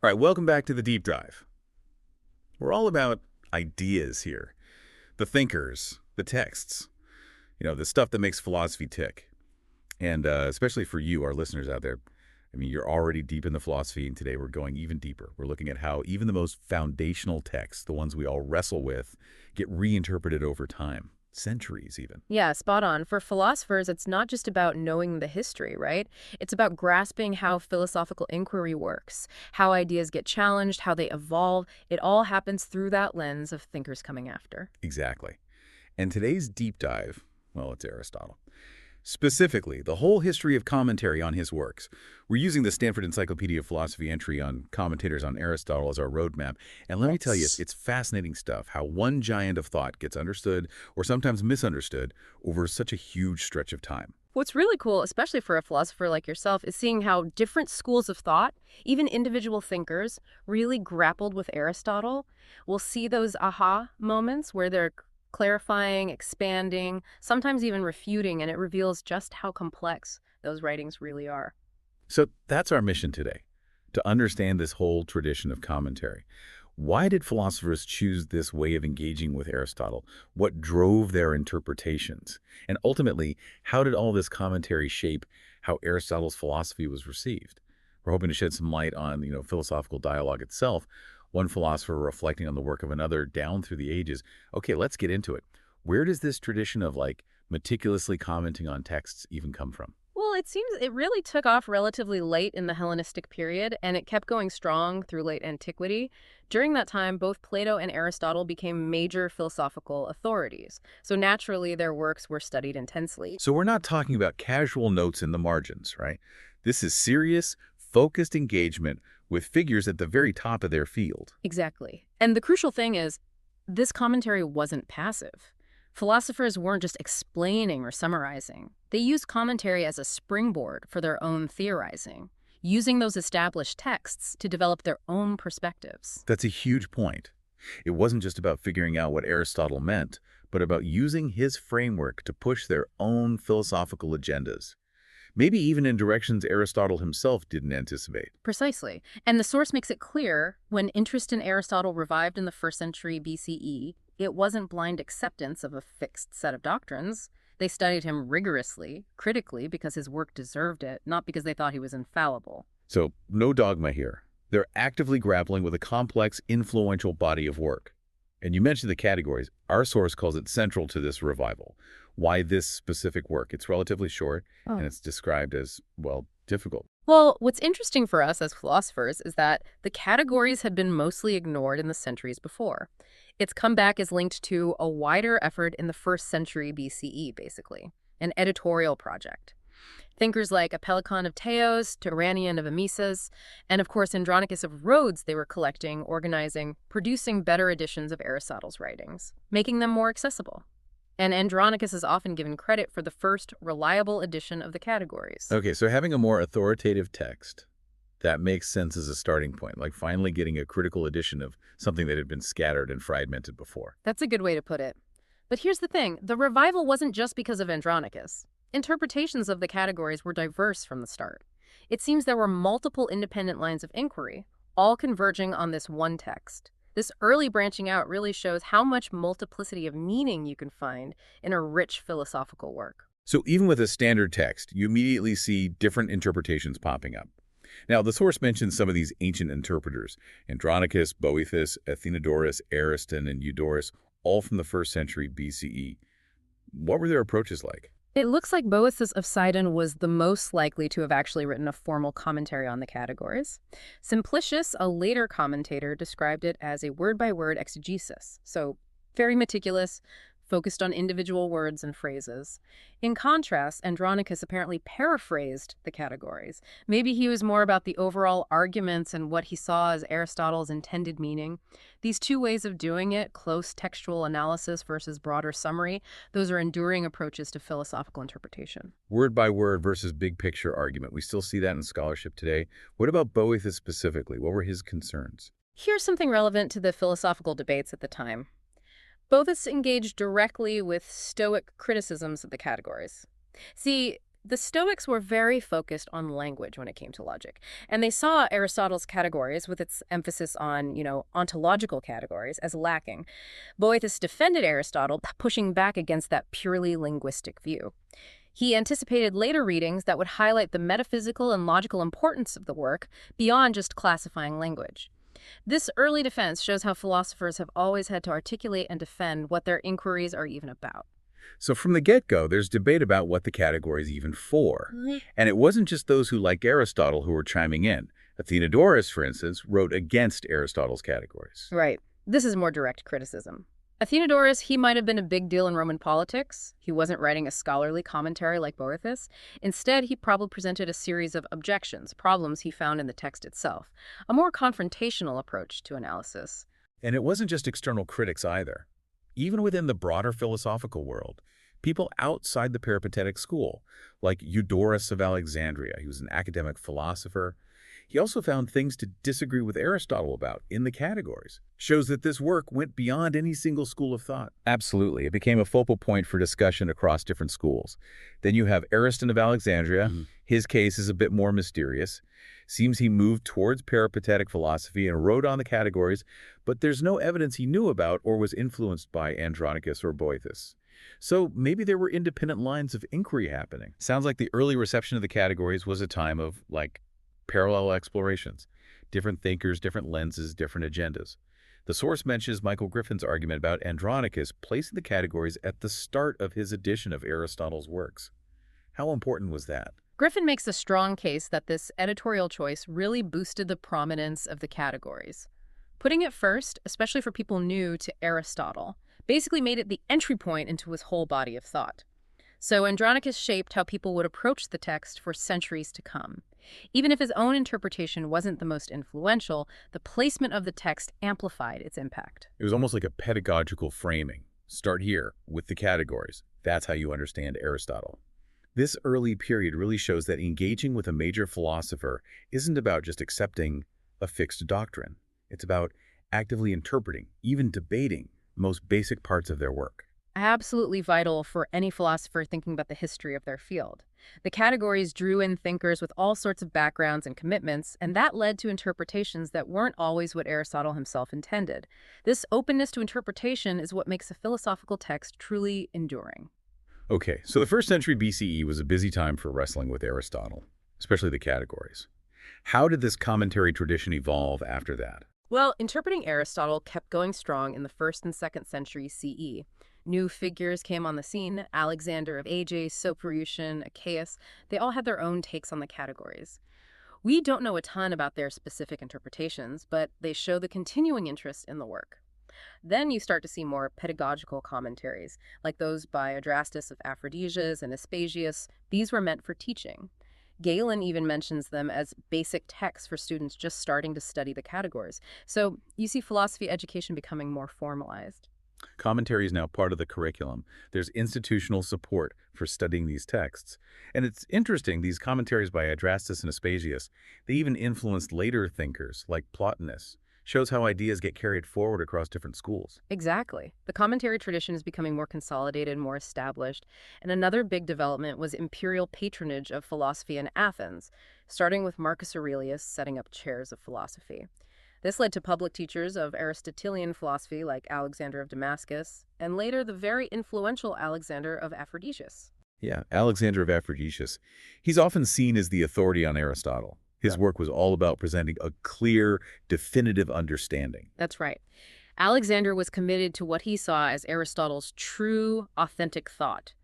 All right, welcome back to the deep dive. We're all about ideas here. The thinkers, the texts, the stuff that makes philosophy tick. And especially for you, our listeners out there, I mean, you're already deep in the philosophy, and today we're going even deeper. We're looking at how even the most foundational texts, the ones we all wrestle with, get reinterpreted over time, centuries even. Yeah, spot on. For philosophers, it's not just about knowing the history, right? It's about grasping how philosophical inquiry works, how ideas get challenged, how they evolve. It all happens through that lens of thinkers coming after. Exactly. And today's deep dive, well, it's Aristotle. Specifically, the whole history of commentary on his works. We're using the Stanford Encyclopedia of Philosophy entry on commentators on Aristotle as our roadmap. And let me tell you, it's fascinating stuff, how one giant of thought gets understood, or sometimes misunderstood, over such a huge stretch of time. What's really cool, especially for a philosopher like yourself, is seeing how different schools of thought, even individual thinkers, really grappled with Aristotle. We'll see those aha moments where they're clarifying, expanding, sometimes even refuting, and it reveals just how complex those writings really are. So that's our mission today, to understand this whole tradition of commentary. Why did philosophers choose this way of engaging with Aristotle? What drove their interpretations? And ultimately, how did all this commentary shape how Aristotle's philosophy was received? We're hoping to shed some light on, philosophical dialogue itself, one philosopher reflecting on the work of another down through the ages. Okay, let's get into it. Where does this tradition of, meticulously commenting on texts even come from? Well, it seems it really took off relatively late in the Hellenistic period, and it kept going strong through late antiquity. During that time, both Plato and Aristotle became major philosophical authorities, so naturally their works were studied intensely. So we're not talking about casual notes in the margins, right? This is serious, focused engagement with figures at the very top of their field. Exactly. And the crucial thing is, this commentary wasn't passive. Philosophers weren't just explaining or summarizing. They used commentary as a springboard for their own theorizing, using those established texts to develop their own perspectives. That's a huge point. It wasn't just about figuring out what Aristotle meant, but about using his framework to push their own philosophical agendas. Maybe even in directions Aristotle himself didn't anticipate. Precisely. And the source makes it clear when interest in Aristotle revived in the 1st century BCE, it wasn't blind acceptance of a fixed set of doctrines. They studied him rigorously, critically, because his work deserved it, not because they thought he was infallible. So, no dogma here. They're actively grappling with a complex, influential body of work. And you mentioned the categories. Our source calls it central to this revival. Why this specific work? It's relatively short, and it's described as, well, difficult. Well, what's interesting for us as philosophers is that the categories had been mostly ignored in the centuries before. Its comeback is linked to a wider effort in the 1st century BCE, basically, an editorial project. Thinkers like Apellicon of Teos, Turanian of Amisus, and of course Andronicus of Rhodes they were collecting, organizing, producing better editions of Aristotle's writings, making them more accessible. And Andronicus is often given credit for the first reliable edition of the categories. Okay, so having a more authoritative text, that makes sense as a starting point, like finally getting a critical edition of something that had been scattered and fragmented before. That's a good way to put it. But here's the thing, the revival wasn't just because of Andronicus. Interpretations of the categories were diverse from the start. It seems there were multiple independent lines of inquiry, all converging on this one text. This early branching out really shows how much multiplicity of meaning you can find in a rich philosophical work. So even with a standard text, you immediately see different interpretations popping up. Now, the source mentions some of these ancient interpreters, Andronicus, Boethus, Athenodorus, Ariston, and Eudorus, all from the 1st century BCE. What were their approaches like? It looks like Boethus of Sidon was the most likely to have actually written a formal commentary on the categories. Simplicius, a later commentator, described it as a word-by-word exegesis, so very meticulous, focused on individual words and phrases. In contrast, Andronicus apparently paraphrased the categories. Maybe he was more about the overall arguments and what he saw as Aristotle's intended meaning. These two ways of doing it, close textual analysis versus broader summary, those are enduring approaches to philosophical interpretation. Word by word versus big picture argument. We still see that in scholarship today. What about Boethus specifically? What were his concerns? Here's something relevant to the philosophical debates at the time. Boethus engaged directly with Stoic criticisms of the categories. See, The Stoics were very focused on language when it came to logic, and they saw Aristotle's categories, with its emphasis on, ontological categories, as lacking. Boethus defended Aristotle, pushing back against that purely linguistic view. He anticipated later readings that would highlight the metaphysical and logical importance of the work beyond just classifying language. This early defense shows how philosophers have always had to articulate and defend what their inquiries are even about. So from the get-go, there's debate about what the category is even for. And it wasn't just those who liked Aristotle who were chiming in. Athenodorus, for instance, wrote against Aristotle's categories. Right. This is more direct criticism. Athenodorus, he might have been a big deal in Roman politics. He wasn't writing a scholarly commentary like Boethus. Instead, he probably presented a series of objections, problems he found in the text itself, a more confrontational approach to analysis. And it wasn't just external critics either. Even within the broader philosophical world, people outside the Peripatetic school, like Eudorus of Alexandria, he was an academic philosopher. He also found things to disagree with Aristotle about in the categories. Shows that this work went beyond any single school of thought. Absolutely. It became a focal point for discussion across different schools. Then you have Ariston of Alexandria. His case is a bit more mysterious. Seems he moved towards Peripatetic philosophy and wrote on the categories, but there's no evidence he knew about or was influenced by Andronicus or Boethus. So maybe there were independent lines of inquiry happening. Sounds like the early reception of the categories was a time of, parallel explorations. Different thinkers, different lenses, different agendas. The source mentions Michael Griffin's argument about Andronicus placing the categories at the start of his edition of Aristotle's works. How important was that? Griffin makes a strong case that this editorial choice really boosted the prominence of the categories. Putting it first, especially for people new to Aristotle, basically made it the entry point into his whole body of thought. So Andronicus shaped how people would approach the text for centuries to come. Even if his own interpretation wasn't the most influential, the placement of the text amplified its impact. It was almost like a pedagogical framing. Start here, with the categories. That's how you understand Aristotle. This early period really shows that engaging with a major philosopher isn't about just accepting a fixed doctrine. It's about actively interpreting, even debating, the most basic parts of their work. Absolutely vital for any philosopher thinking about the history of their field. The categories drew in thinkers with all sorts of backgrounds and commitments, and that led to interpretations that weren't always what Aristotle himself intended. This openness to interpretation is what makes a philosophical text truly enduring. Okay, so the first century BCE was a busy time for wrestling with Aristotle, especially the categories. How did this commentary tradition evolve after that? Well, interpreting Aristotle kept going strong in the 1st and 2nd century CE. New figures came on the scene: Alexander of Ages, Soporition, Achaeus. They all had their own takes on the categories. We don't know a ton about their specific interpretations, but they show the continuing interest in the work. Then you start to see more pedagogical commentaries, like those by Adrastus of Aphrodisias and Aspasius. These were meant for teaching. Galen even mentions them as basic texts for students just starting to study the categories. So you see philosophy education becoming more formalized. Commentary is now part of the curriculum. There's institutional support for studying these texts. And it's interesting, these commentaries by Adrastus and Aspasius, they even influenced later thinkers like Plotinus. Shows how ideas get carried forward across different schools. Exactly. The commentary tradition is becoming more consolidated, more established. And another big development was imperial patronage of philosophy in Athens, starting with Marcus Aurelius setting up chairs of philosophy. This led to public teachers of Aristotelian philosophy like Alexander of Damascus, and later the very influential Alexander of Aphrodisias. Yeah, Alexander of Aphrodisias. He's often seen as the authority on Aristotle. His work was all about presenting a clear, definitive understanding. That's right. Alexander was committed to what he saw as Aristotle's true, authentic thought.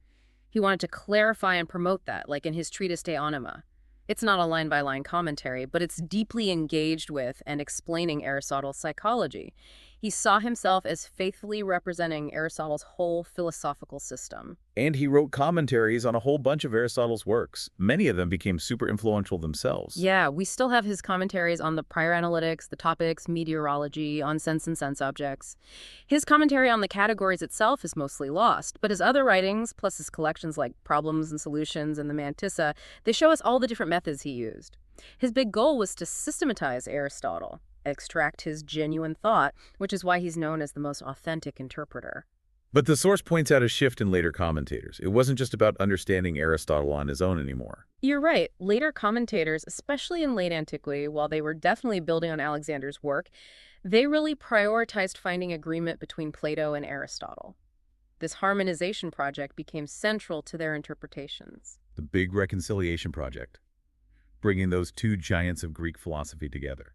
He wanted to clarify and promote that, like in his treatise De Anima. It's not a line-by-line commentary, but it's deeply engaged with and explaining Aristotle's psychology. He saw himself as faithfully representing Aristotle's whole philosophical system. And he wrote commentaries on a whole bunch of Aristotle's works. Many of them became super influential themselves. Yeah, we still have his commentaries on the prior analytics, the topics, meteorology, on sense and sense objects. His commentary on the categories itself is mostly lost, but his other writings, plus his collections like Problems and Solutions and the Mantissa, they show us all the different methods he used. His big goal was to systematize Aristotle, extract his genuine thought, which is why he's known as the most authentic interpreter. But the source points out a shift in later commentators. It wasn't just about understanding Aristotle on his own anymore. You're right. Later commentators, especially in late antiquity, while they were definitely building on Alexander's work, they really prioritized finding agreement between Plato and Aristotle. This harmonization project became central to their interpretations. The big reconciliation project, bringing those two giants of Greek philosophy together.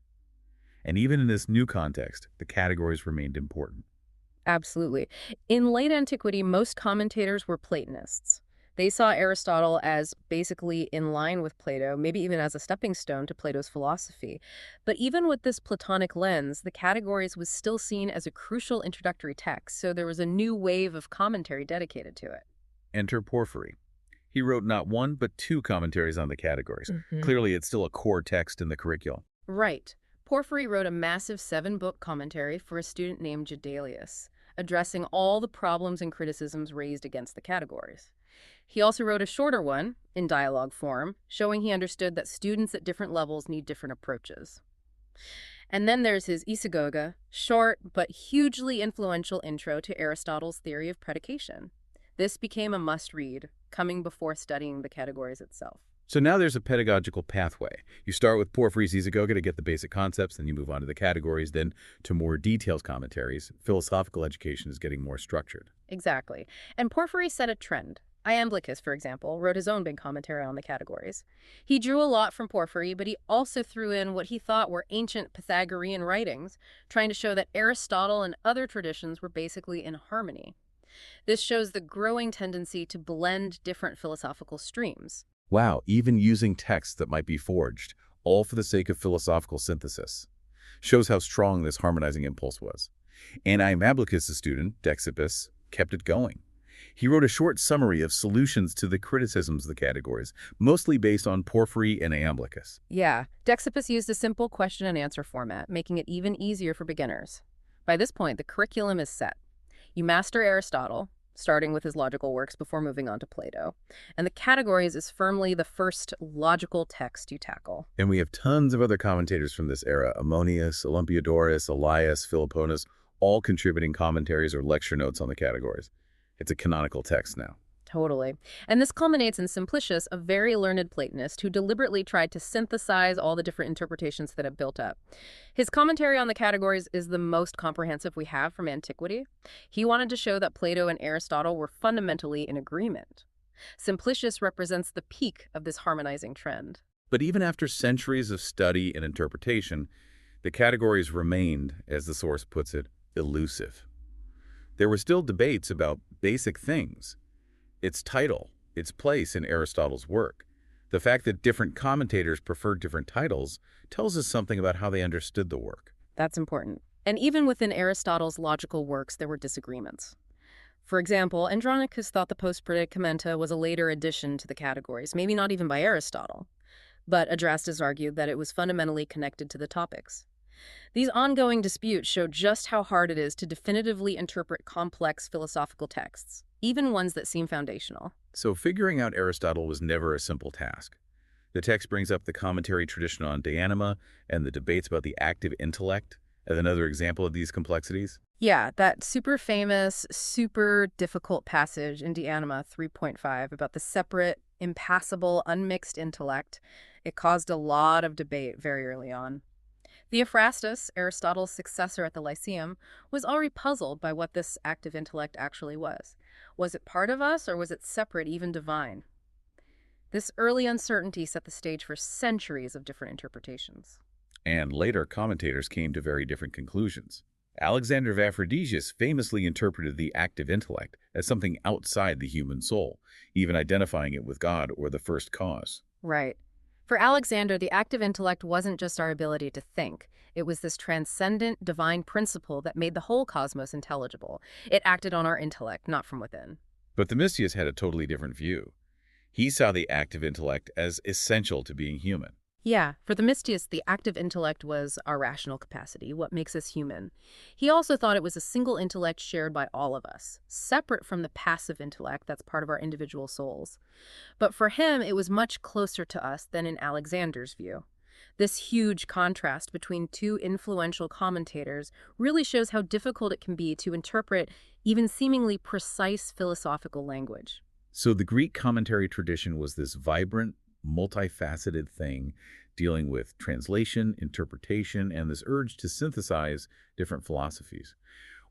And even in this new context, the categories remained important. Absolutely. In late antiquity, most commentators were Platonists. They saw Aristotle as basically in line with Plato, maybe even as a stepping stone to Plato's philosophy. But even with this Platonic lens, the Categories was still seen as a crucial introductory text, so there was a new wave of commentary dedicated to it. Enter Porphyry. He wrote not one, but two commentaries on the categories. Mhm. Clearly, it's still a core text in the curriculum. Right. Porphyry wrote a massive 7-book commentary for a student named Gedalius, addressing all the problems and criticisms raised against the Categories. He also wrote a shorter one, in dialogue form, showing he understood that students at different levels need different approaches. And then there's his Isagoge, short but hugely influential intro to Aristotle's theory of predication. This became a must-read, coming before studying the Categories itself. So now there's a pedagogical pathway. You start with Porphyry's Isagoge to get the basic concepts, then you move on to the categories, then to more detailed commentaries. Philosophical education is getting more structured. Exactly. And Porphyry set a trend. Iamblichus, for example, wrote his own big commentary on the Categories. He drew a lot from Porphyry, but he also threw in what he thought were ancient Pythagorean writings, trying to show that Aristotle and other traditions were basically in harmony. This shows the growing tendency to blend different philosophical streams. Wow, even using texts that might be forged, all for the sake of philosophical synthesis. Shows how strong this harmonizing impulse was. And Iamblichus' student, Dexippus, kept it going. He wrote a short summary of solutions to the criticisms of the categories, mostly based on Porphyry and Iamblichus. Yeah, Dexippus used a simple question and answer format, making it even easier for beginners. By this point, the curriculum is set. You master Aristotle, starting with his logical works before moving on to Plato. And the Categories is firmly the first logical text you tackle. And we have tons of other commentators from this era, Ammonius, Olympiodorus, Elias, Philoponus, all contributing commentaries or lecture notes on the categories. It's a canonical text now. Totally. And this culminates in Simplicius, a very learned Platonist who deliberately tried to synthesize all the different interpretations that have built up. His commentary on the Categories is the most comprehensive we have from antiquity. He wanted to show that Plato and Aristotle were fundamentally in agreement. Simplicius represents the peak of this harmonizing trend. But even after centuries of study and interpretation, the categories remained, as the source puts it, elusive. There were still debates about basic things. Its title, its place in Aristotle's work. The fact that different commentators preferred different titles tells us something about how they understood the work. That's important. And even within Aristotle's logical works, there were disagreements. For example, Andronicus thought the Post-Predicamenta was a later addition to the Categories, maybe not even by Aristotle. But Adrastus argued that it was fundamentally connected to the topics. These ongoing disputes show just how hard it is to definitively interpret complex philosophical texts, even ones that seem foundational. So figuring out Aristotle was never a simple task. The text brings up the commentary tradition on De Anima and the debates about the active intellect as another example of these complexities. Yeah, that super famous, super difficult passage in De Anima 3.5 about the separate, impassible, unmixed intellect, it caused a lot of debate very early on. Theophrastus, Aristotle's successor at the Lyceum, was already puzzled by what this active intellect actually was. Was it part of us, or was it separate, even divine? This early uncertainty set the stage for centuries of different interpretations. And later commentators came to very different conclusions. Alexander of Aphrodisias famously interpreted the active intellect as something outside the human soul, even identifying it with God or the first cause. Right. For Alexander, the active intellect wasn't just our ability to think. It was this transcendent, divine principle that made the whole cosmos intelligible. It acted on our intellect, not from within. But Themistius had a totally different view. He saw the active intellect as essential to being human. Yeah, for Themistius, the active intellect was our rational capacity, what makes us human. He also thought it was a single intellect shared by all of us, separate from the passive intellect that's part of our individual souls. But for him, it was much closer to us than in Alexander's view. This huge contrast between two influential commentators really shows how difficult it can be to interpret even seemingly precise philosophical language. So the Greek commentary tradition was this vibrant, multifaceted thing dealing with translation, interpretation, and this urge to synthesize different philosophies.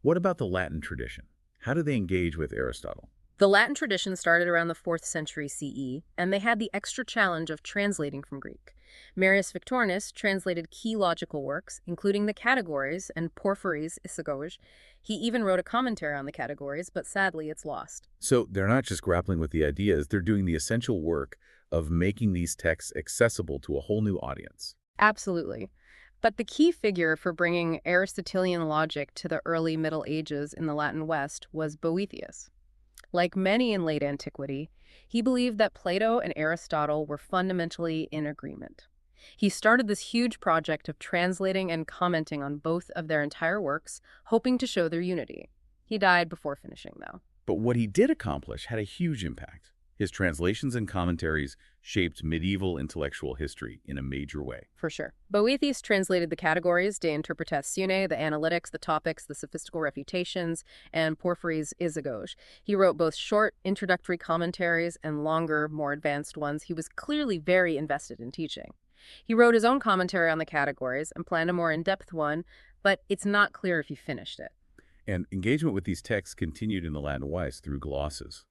What about the Latin tradition? How do they engage with Aristotle? The Latin tradition started around the 4th century CE, and they had the extra challenge of translating from Greek. Marius Victorinus translated key logical works, including the Categories and Porphyry's Isagoge. He even wrote a commentary on the Categories, but sadly it's lost. So they're not just grappling with the ideas, they're doing the essential work of making these texts accessible to a whole new audience. Absolutely. But the key figure for bringing Aristotelian logic to the early Middle Ages in the Latin West was Boethius. Like many in late antiquity, he believed that Plato and Aristotle were fundamentally in agreement. He started this huge project of translating and commenting on both of their entire works, hoping to show their unity. He died before finishing, though. But what he did accomplish had a huge impact. His translations and commentaries shaped medieval intellectual history in a major way. For sure. Boethius translated the Categories, De Interpretatione, the Analytics, the Topics, the Sophistical Refutations, and Porphyry's Isagoge. He wrote both short, introductory commentaries and longer, more advanced ones. He was clearly very invested in teaching. He wrote his own commentary on the Categories and planned a more in-depth one, but it's not clear if he finished it. And engagement with these texts continued in the Latin West through glosses,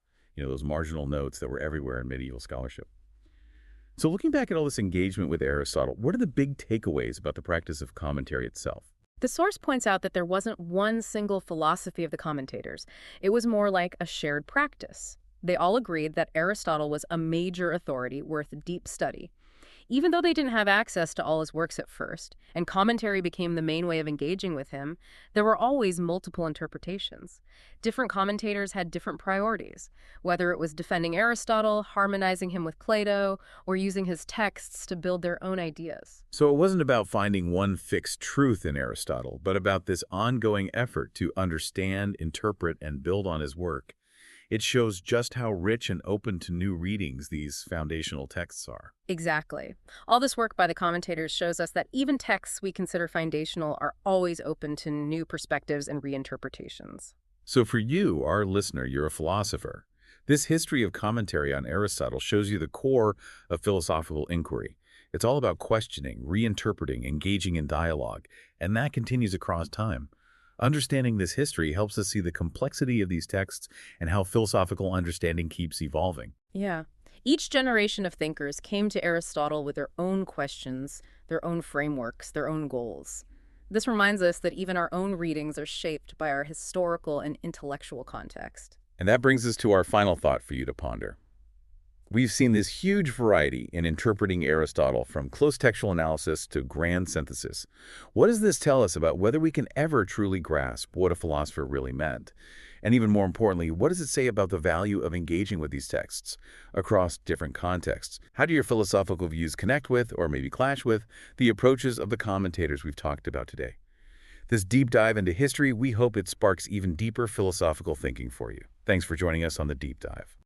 those marginal notes that were everywhere in medieval scholarship. So looking back at all this engagement with Aristotle, what are the big takeaways about the practice of commentary itself? The source points out that there wasn't one single philosophy of the commentators. It was more like a shared practice. They all agreed that Aristotle was a major authority worth deep study. Even though they didn't have access to all his works at first, and commentary became the main way of engaging with him, there were always multiple interpretations. Different commentators had different priorities, whether it was defending Aristotle, harmonizing him with Plato, or using his texts to build their own ideas. So it wasn't about finding one fixed truth in Aristotle, but about this ongoing effort to understand, interpret, and build on his work. It shows just how rich and open to new readings these foundational texts are. Exactly. All this work by the commentators shows us that even texts we consider foundational are always open to new perspectives and reinterpretations. So for you, our listener, you're a philosopher. This history of commentary on Aristotle shows you the core of philosophical inquiry. It's all about questioning, reinterpreting, engaging in dialogue, and that continues across time. Understanding this history helps us see the complexity of these texts and how philosophical understanding keeps evolving. Yeah. Each generation of thinkers came to Aristotle with their own questions, their own frameworks, their own goals. This reminds us that even our own readings are shaped by our historical and intellectual context. And that brings us to our final thought for you to ponder. We've seen this huge variety in interpreting Aristotle, from close textual analysis to grand synthesis. What does this tell us about whether we can ever truly grasp what a philosopher really meant? And even more importantly, what does it say about the value of engaging with these texts across different contexts? How do your philosophical views connect with, or maybe clash with, the approaches of the commentators we've talked about today? This deep dive into history, we hope it sparks even deeper philosophical thinking for you. Thanks for joining us on The Deep Dive.